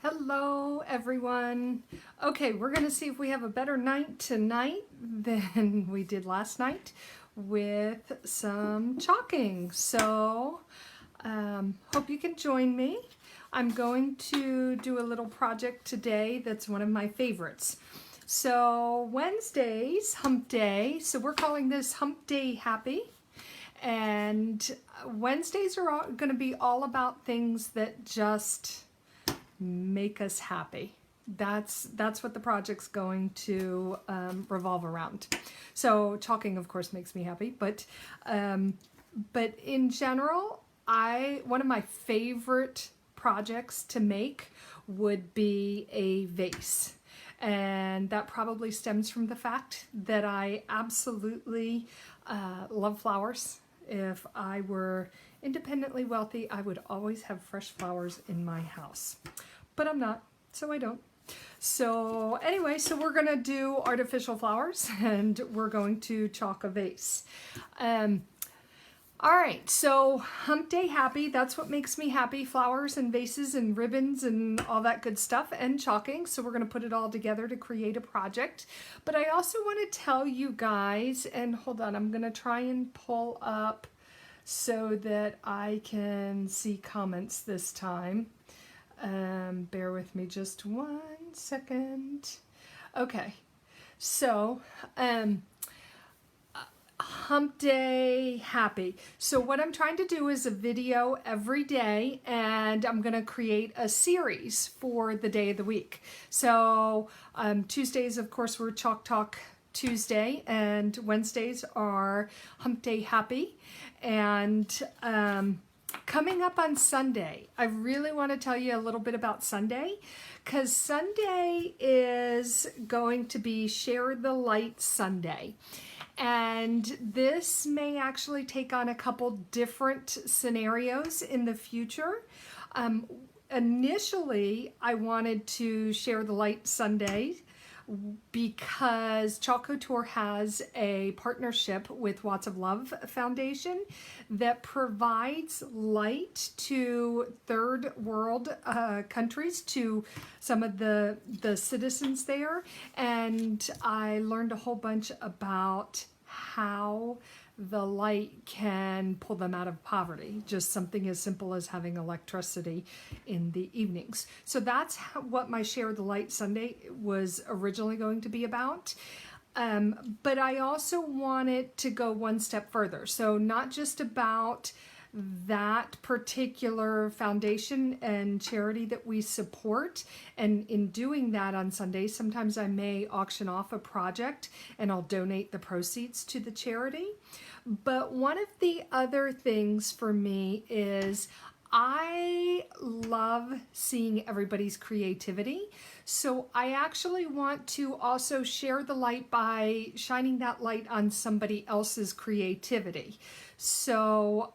Hello, everyone. Okay, we're going to see if we have a better night tonight than we did last night with some chalking. So, hope you can join me. I'm going to do a little project today that's one of my favorites. So, Wednesday's Hump Day. So, we're calling this Hump Day Happy. And Wednesdays are going to be all about things that just make us happy. That's what the project's going to revolve around. So chalking, of course, makes me happy, but in general, one of my favorite projects to make would be a vase. And that probably stems from the fact that I absolutely love flowers. If I were independently wealthy, I would always have fresh flowers in my house. But I'm not, so I don't. So anyway, so we're going to do artificial flowers and we're going to chalk a vase. All right, so Hump Day Happy, that's what makes me happy. Flowers and vases and ribbons and all that good stuff and chalking. So we're going to put it all together to create a project. But I also want to tell you guys, and hold on, I'm going to try and pull up so that I can see comments this time. Bear with me just 1 second. Okay, so Hump Day Happy. So what I'm trying to do is a video every day, and I'm going to create a series for the day of the week. So Tuesdays, of course, we're Chalk Talk Tuesday, and Wednesdays are Hump Day Happy. And coming up on Sunday, I really want to tell you a little bit about Sunday, because Sunday is going to be Share the Light Sunday. And this may actually take on a couple different scenarios in the future. Initially, I wanted to Share the Light Sunday because Couture has a partnership with Watts of Love Foundation that provides light to third world countries, to some of the citizens there. And I learned a whole bunch about how the light can pull them out of poverty. Just something as simple as having electricity in the evenings. So that's what my Share the Light Sunday was originally going to be about. But I also wanted to go one step further. So not just about that particular foundation and charity that we support. And in doing that on Sunday, sometimes I may auction off a project and I'll donate the proceeds to the charity. But one of the other things for me is I love seeing everybody's creativity. So I actually want to also share the light by shining that light on somebody else's creativity. So,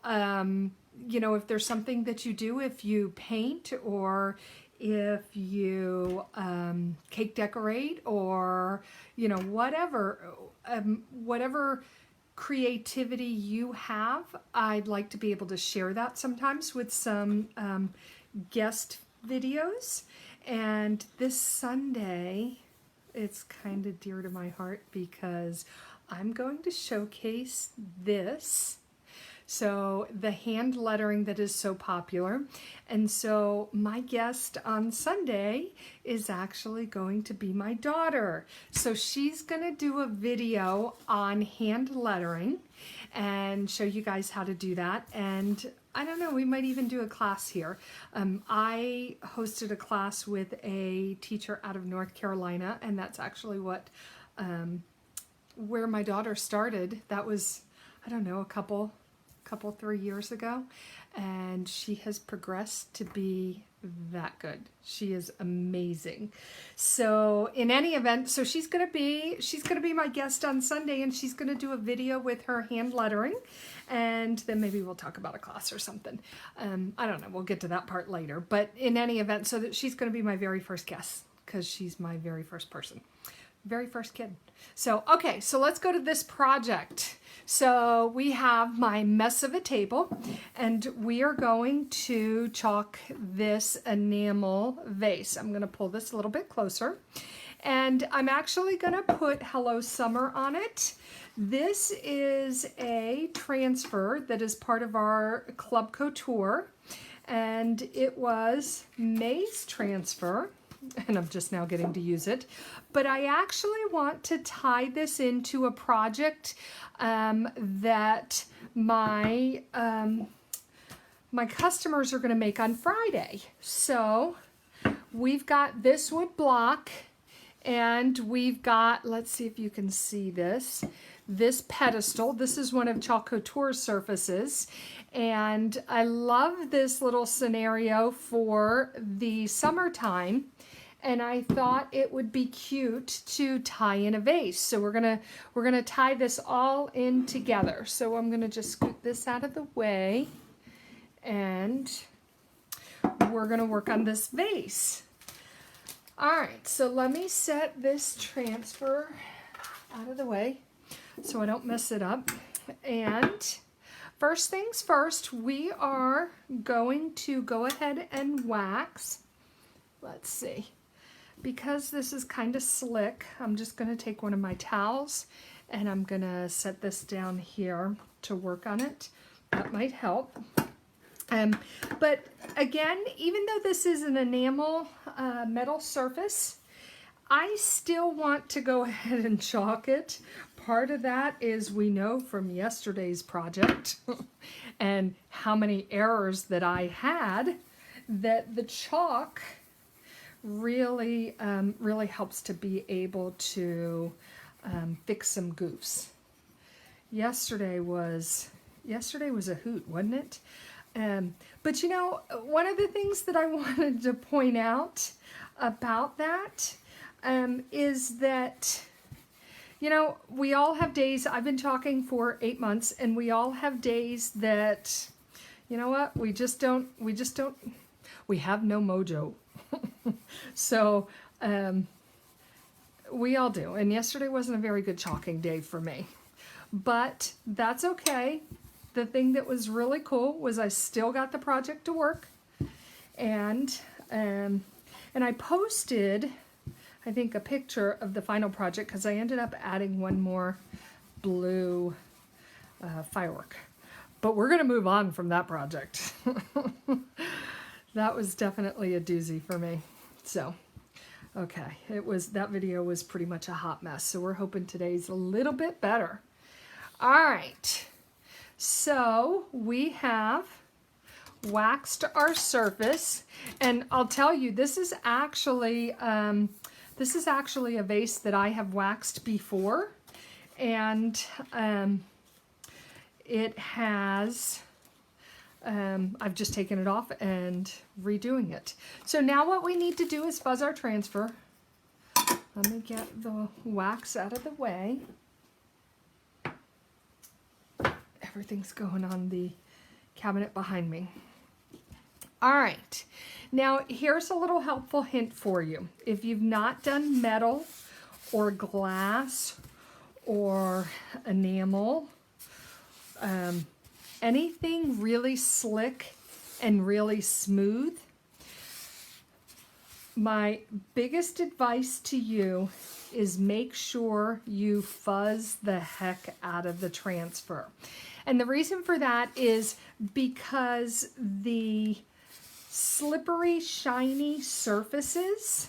you know, if there's something that you do, if you paint or if you cake decorate or, you know, whatever creativity you have, I'd like to be able to share that sometimes with some guest videos. And this Sunday, it's kind of dear to my heart because I'm going to showcase this. So the hand lettering that is so popular. And so my guest on Sunday is actually going to be my daughter. So she's going to do a video on hand lettering and show you guys how to do that. And I don't know, we might even do a class here. I hosted a class with a teacher out of North Carolina, and that's actually what where my daughter started. That was, I don't know, a couple 3 years ago, and she has progressed to be that good. She is amazing. So in any event, so she's gonna be my guest on Sunday, and she's gonna do a video with her hand lettering, and then maybe we'll talk about a class or something. I don't know, we'll get to that part later. But in any event, so that she's gonna be my very first guest, because she's my very first person very first kid. So, okay, so let's go to this project. So we have my mess of a table, and we are going to chalk this enamel vase. I'm going to pull this a little bit closer, and I'm actually going to put Hello Summer on it. This is a transfer that is part of our Club Couture, and it was May's transfer, and I'm just now getting to use it. But I actually want to tie this into a project that my my customers are going to make on Friday. So we've got this wood block, and we've got, let's see if you can see this pedestal. This is one of Chalk Couture's surfaces, and I love this little scenario for the summertime. And I thought it would be cute to tie in a vase. So we're gonna tie this all in together. So I'm gonna just scoot this out of the way, and we're gonna work on this vase. All right, so let me set this transfer out of the way so I don't mess it up. And first things first, we are going to go ahead and wax. Let's see. Because this is kind of slick, I'm just going to take one of my towels and I'm going to set this down here to work on it. That might help. But again, even though this is an enamel metal surface, I still want to go ahead and chalk it. Part of that is we know from yesterday's project and how many errors that I had that the chalk really really helps to be able to fix some goofs. Yesterday was a hoot, wasn't it? But you know, one of the things that I wanted to point out about that is that, you know, we all have days. I've been talking for 8 months, and we all have days that, you know what, we have no mojo. So we all do, and yesterday wasn't a very good chalking day for me, but that's okay. The thing that was really cool was I still got the project to work, and I posted, I think, a picture of the final project because I ended up adding one more blue firework, but we're gonna move on from that project. That was definitely a doozy for me. So, okay, that video was pretty much a hot mess. So we're hoping today's a little bit better. All right, so we have waxed our surface, and I'll tell you, this is actually a vase that I have waxed before, and it has. I've just taken it off and redoing it. So now what we need to do is fuzz our transfer. Let me get the wax out of the way. Everything's going on the cabinet behind me. All right, now here's a little helpful hint for you. If you've not done metal or glass or enamel, anything really slick and really smooth, my biggest advice to you is make sure you fuzz the heck out of the transfer. And the reason for that is because the slippery, shiny surfaces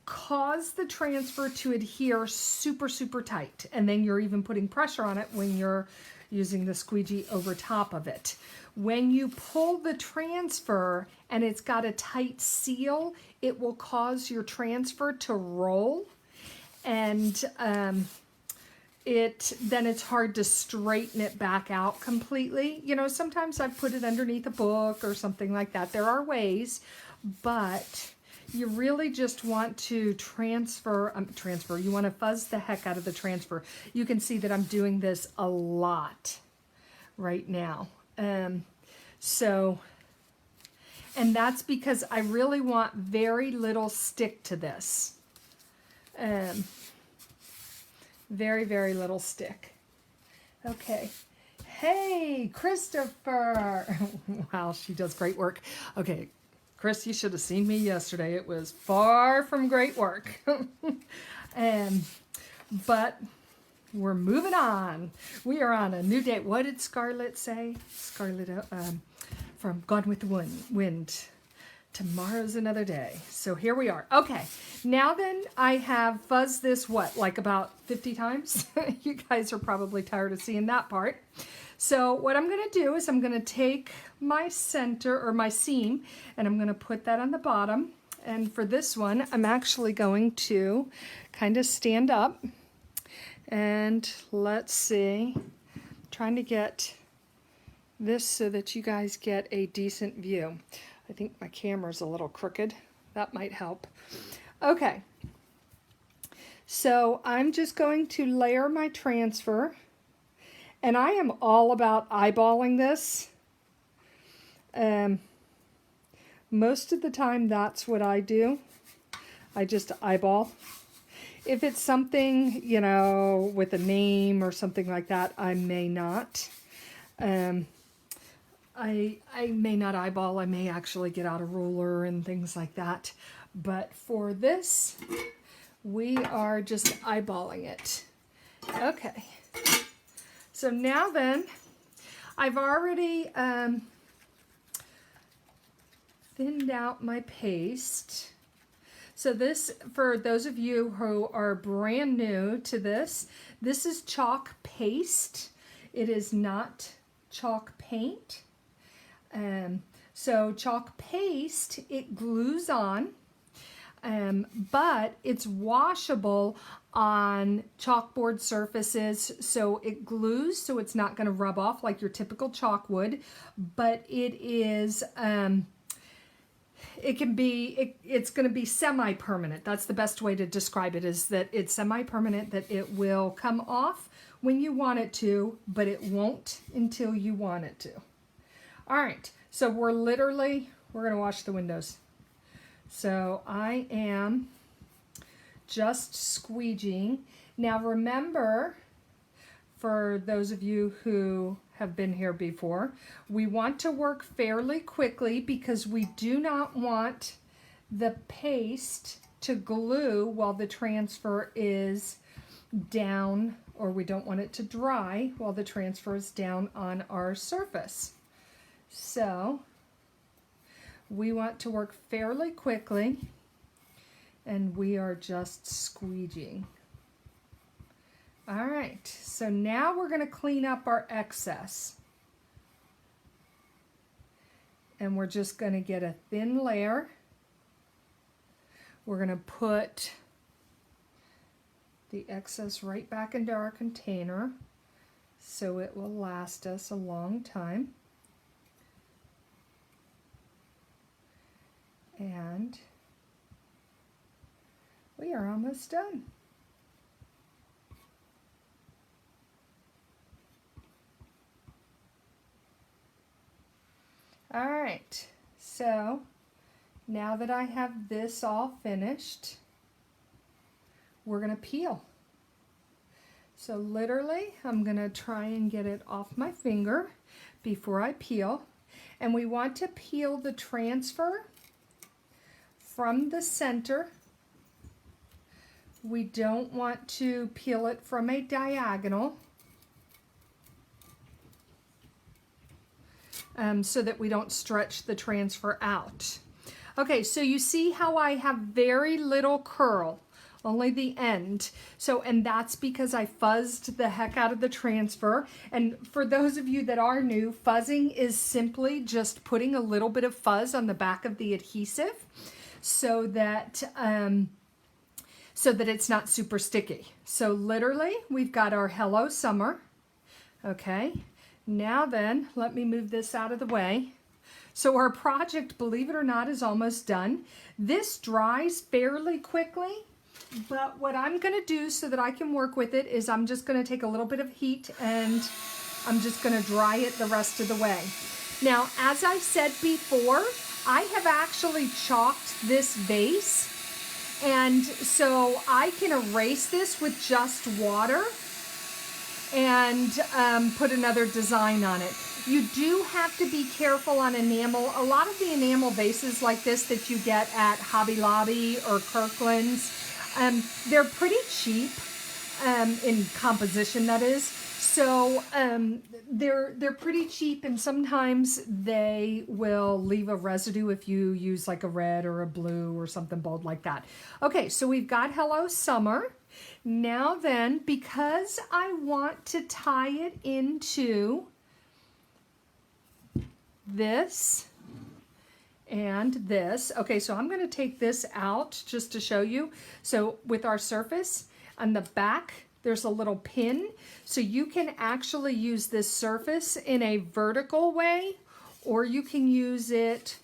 cause the transfer to adhere super, super tight. And then you're even putting pressure on it when you're using the squeegee over top of it. When you pull the transfer and it's got a tight seal, it will cause your transfer to roll, and then it's hard to straighten it back out completely. You know, sometimes I've put it underneath a book or something like that. There are ways, but you really just want to transfer, you want to fuzz the heck out of the transfer. You can see that I'm doing this a lot right now. And that's because I really want very little stick to this. Very, very little stick. Okay. Hey, Christopher. Wow, she does great work. Okay, Chris, you should have seen me yesterday. It was far from great work. But we're moving on. We are on a new day. What did Scarlett say? Scarlett from Gone with the Wind. Tomorrow's another day. So here we are. Okay, now then I have fuzzed this, like about 50 times? You guys are probably tired of seeing that part. So what I'm going to do is I'm going to take my center or my seam and I'm going to put that on the bottom. And for this one, I'm actually going to kind of stand up and let's see, trying to get this so that you guys get a decent view. I think my camera's a little crooked. That might help. Okay. So I'm just going to layer my transfer. And I am all about eyeballing this. Most of the time that's what I do. I just eyeball. If it's something, you know, with a name or something like that, I may not. I may not eyeball. I may actually get out a ruler and things like that. But for this, we are just eyeballing it. Okay. So now then, I've already thinned out my paste. So this, for those of you who are brand new to this, this is chalk paste. It is not chalk paint. So chalk paste, it glues on, but it's washable on chalkboard surfaces, so it glues, so it's not going to rub off like your typical chalk would, but it is, it's going to be semi-permanent. That's the best way to describe it, is that it's semi-permanent, that it will come off when you want it to, but it won't until you want it to. All right, so we're going to wash the windows. So I am just squeegeeing. Now remember, for those of you who have been here before, we want to work fairly quickly because we do not want the paste to glue while the transfer is down, or we don't want it to dry while the transfer is down on our surface. So we want to work fairly quickly, and we are just squeegeeing. All right, so now we're going to clean up our excess. And we're just going to get a thin layer. We're going to put the excess right back into our container so it will last us a long time. And we are almost done. All right, so now that I have this all finished, we're going to peel. So literally, I'm going to try and get it off my finger before I peel. And we want to peel the transfer from the center. We don't want to peel it from a diagonal, so that we don't stretch the transfer out. Okay, so you see how I have very little curl, only the end. So, and that's because I fuzzed the heck out of the transfer. And for those of you that are new, fuzzing is simply just putting a little bit of fuzz on the back of the adhesive so that it's not super sticky. So literally, we've got our Hello Summer. Okay, now then, let me move this out of the way. So our project, believe it or not, is almost done. This dries fairly quickly, but what I'm going to do so that I can work with it is I'm just going to take a little bit of heat and I'm just going to dry it the rest of the way. Now, as I said before, I have actually chalked this vase, And so I can erase this with just water and put another design on it. You do have to be careful on enamel. A lot of the enamel vases like this that you get at Hobby Lobby or Kirkland's, they're pretty cheap in composition, that is. So they're pretty cheap, and sometimes they will leave a residue if you use like a red or a blue or something bold like that. Okay, so we've got Hello Summer. Now then, because I want to tie it into this and this. Okay, so I'm going to take this out just to show you. So with our surface on the back, there's a little pin. So you can actually use this surface in a vertical way, or you can use it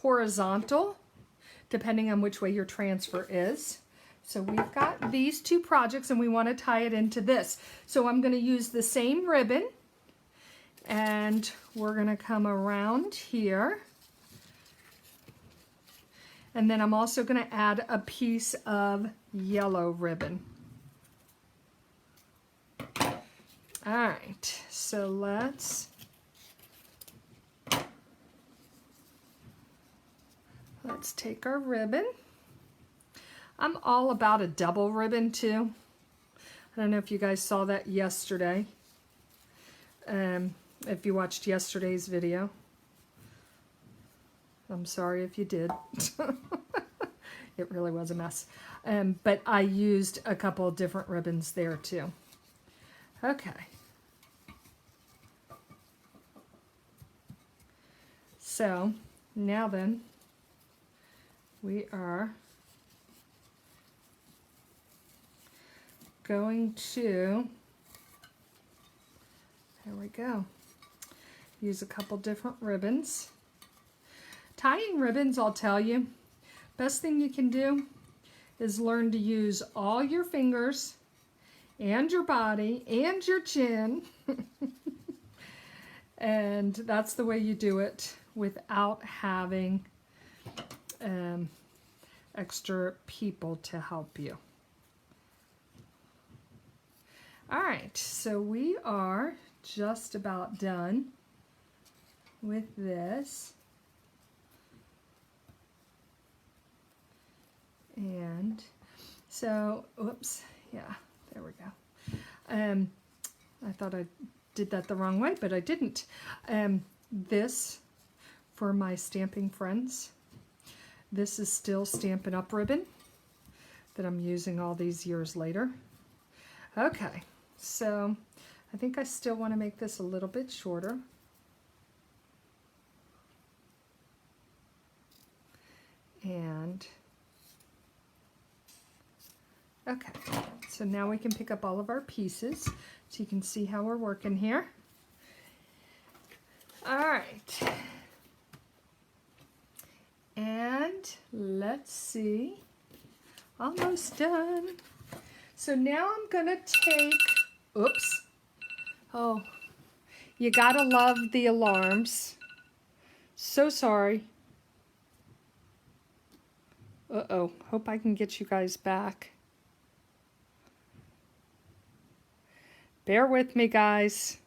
horizontal, depending on which way your transfer is. So we've got these two projects and we want to tie it into this. So I'm going to use the same ribbon and we're going to come around here. And then I'm also going to add a piece of yellow ribbon. All right, so let's take our ribbon. I'm all about a double ribbon too. I don't know if you guys saw that yesterday. If you watched yesterday's video. I'm sorry if you did. It really was a mess. But I used a couple of different ribbons there too. Okay. So now then, we are going to, there we go, use a couple different ribbons. Tying ribbons, I'll tell you, best thing you can do is learn to use all your fingers and your body and your chin. And that's the way you do it without having extra people to help you. All right, so we are just about done with this. And so, oops, yeah, there we go. I thought I did that the wrong way, but I didn't. This, for my stamping friends, this is still Stampin' Up! Ribbon that I'm using all these years later. Okay, so I think I still want to make this a little bit shorter. And okay, so now we can pick up all of our pieces so you can see how we're working here. All right. And let's see, almost done. So now I'm gonna take, oops. Oh, you gotta love the alarms. So sorry. Uh-oh, hope I can get you guys back. Bear with me, guys.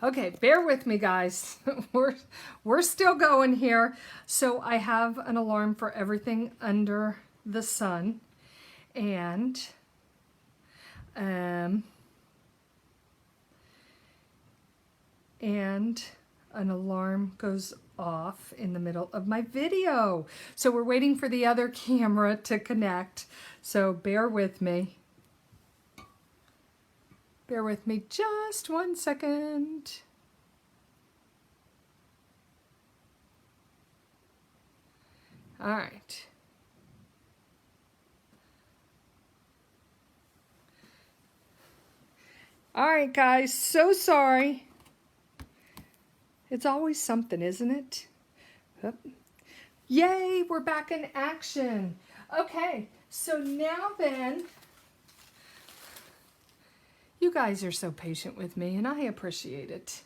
Okay, bear with me, guys. We're still going here. So I have an alarm for everything under the sun, and an alarm goes off in the middle of my video. So we're waiting for the other camera to connect. So bear with me. Bear with me just 1 second. All right. All right, guys, so sorry. It's always something, isn't it? Yay, we're back in action. Okay, so now then, you guys are so patient with me and I appreciate it.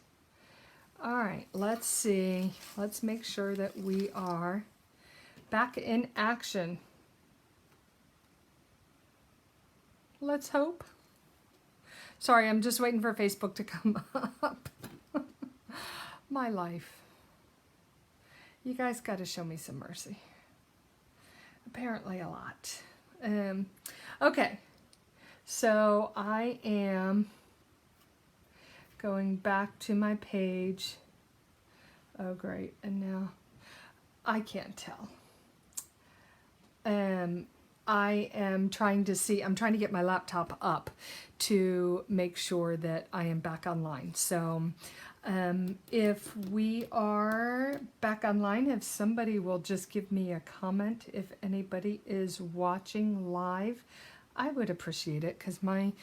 All right, let's see. Let's make sure that we are back in action. Let's hope. Sorry, I'm just waiting for Facebook to come up. My life. You guys got to show me some mercy. Apparently a lot. Okay, so I am going back to my page. Oh, great. And now I can't tell. I am trying to see, I'm trying to get my laptop up to make sure that I am back online. So if we are back online, if somebody will just give me a comment, if anybody is watching live, I would appreciate it, because I'm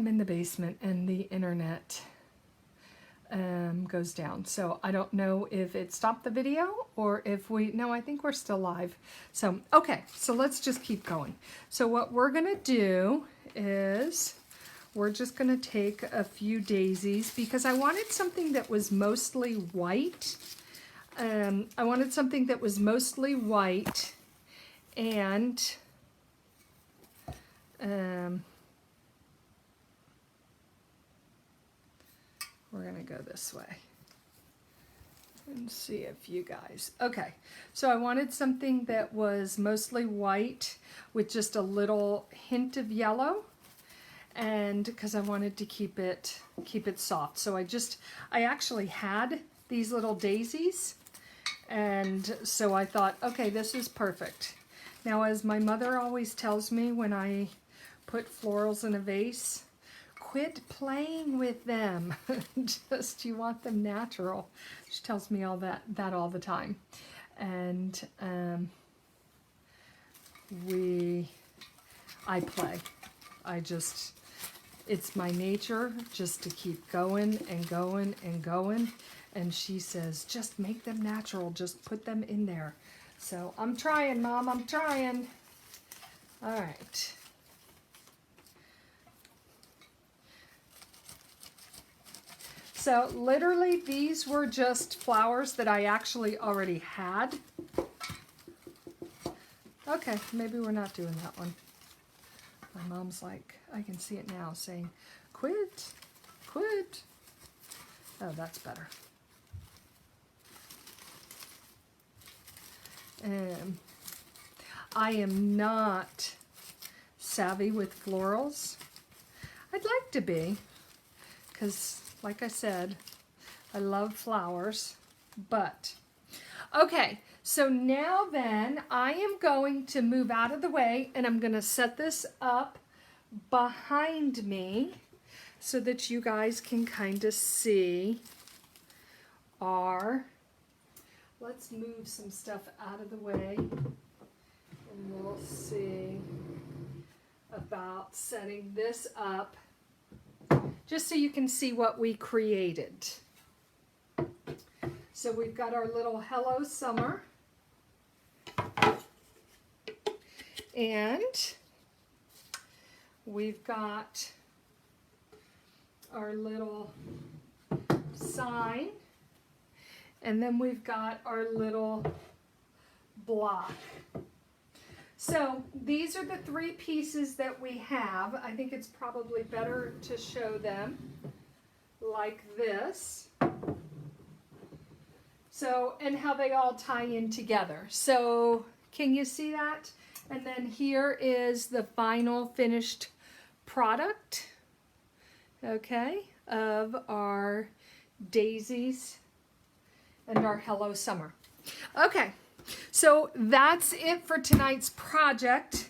in the basement and the internet goes down. So I don't know if it stopped the video or if no, I think we're still live. So, okay, so let's just keep going. So what we're gonna do is we're just gonna take a few daisies, because I wanted something that was mostly white. I wanted something that was mostly white, and we're gonna go this way and see if you guys, okay. So I wanted something that was mostly white with just a little hint of yellow, and because I wanted to keep it soft. So I actually had these little daisies, and so I thought, okay, this is perfect. Now, as my mother always tells me when I put florals in a vase, quit playing with them. Just, you want them natural. She tells me all that all the time. And I play. It's my nature just to keep going and going and going. And she says, just make them natural. Just put them in there. So I'm trying, Mom, I'm trying. All right. So literally these were just flowers that I actually already had. Okay, maybe we're not doing that one. My mom's like, I can see it now, saying, quit, quit. Oh, that's better. I am not savvy with florals. I'd like to be, because like I said, I love flowers, but okay, so now then I am going to move out of the way, and I'm going to set this up behind me so that you guys can kind of see let's move some stuff out of the way, and we'll see about setting this up just so you can see what we created. So we've got our little Hello Summer, and we've got our little sign, and then we've got our little block. So these are the three pieces that we have. I think it's probably better to show them like this. So, and how they all tie in together. So can you see that? And then here is the final finished product, okay, of our daisies and our Hello Summer. Okay, so that's it for tonight's project.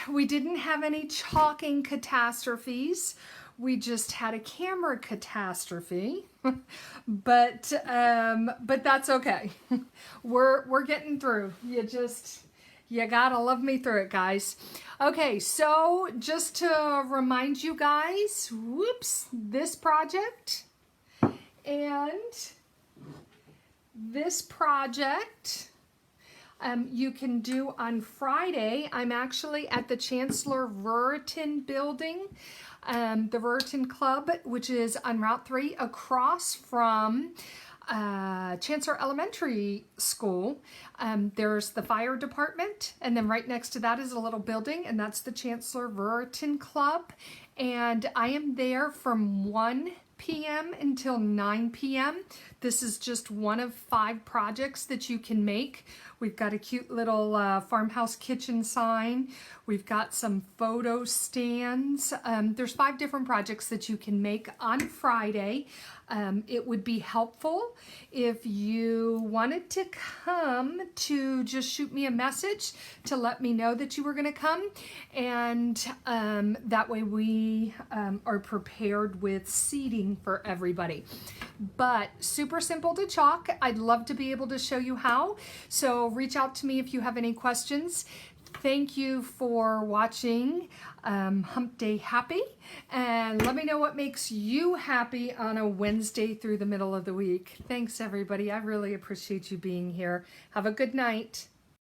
We didn't have any chalking catastrophes. We just had a camera catastrophe, but that's okay. We're getting through. You gotta love me through it, guys. Okay, so just to remind you guys, whoops, this project and this project you can do on Friday. I'm actually at the Chancellor Ruritan building, the Ruritan Club, which is on Route 3 across from Chancellor Elementary School. There's the fire department, and then right next to that is a little building, and that's the Chancellor Ruritan Club. And I am there from 1 p.m. until 9 p.m. This is just one of 5 projects that you can make. We've got a cute little farmhouse kitchen sign. We've got some photo stands. There's 5 different projects that you can make on Friday. It would be helpful if you wanted to come to just shoot me a message to let me know that you were going to come, and that way we are prepared with seating for everybody. But super simple to chalk. I'd love to be able to show you how, so reach out to me if you have any questions. Thank you for watching Hump Day Happy, and let me know what makes you happy on a Wednesday through the middle of the week. Thanks everybody. I really appreciate you being here. Have a good night.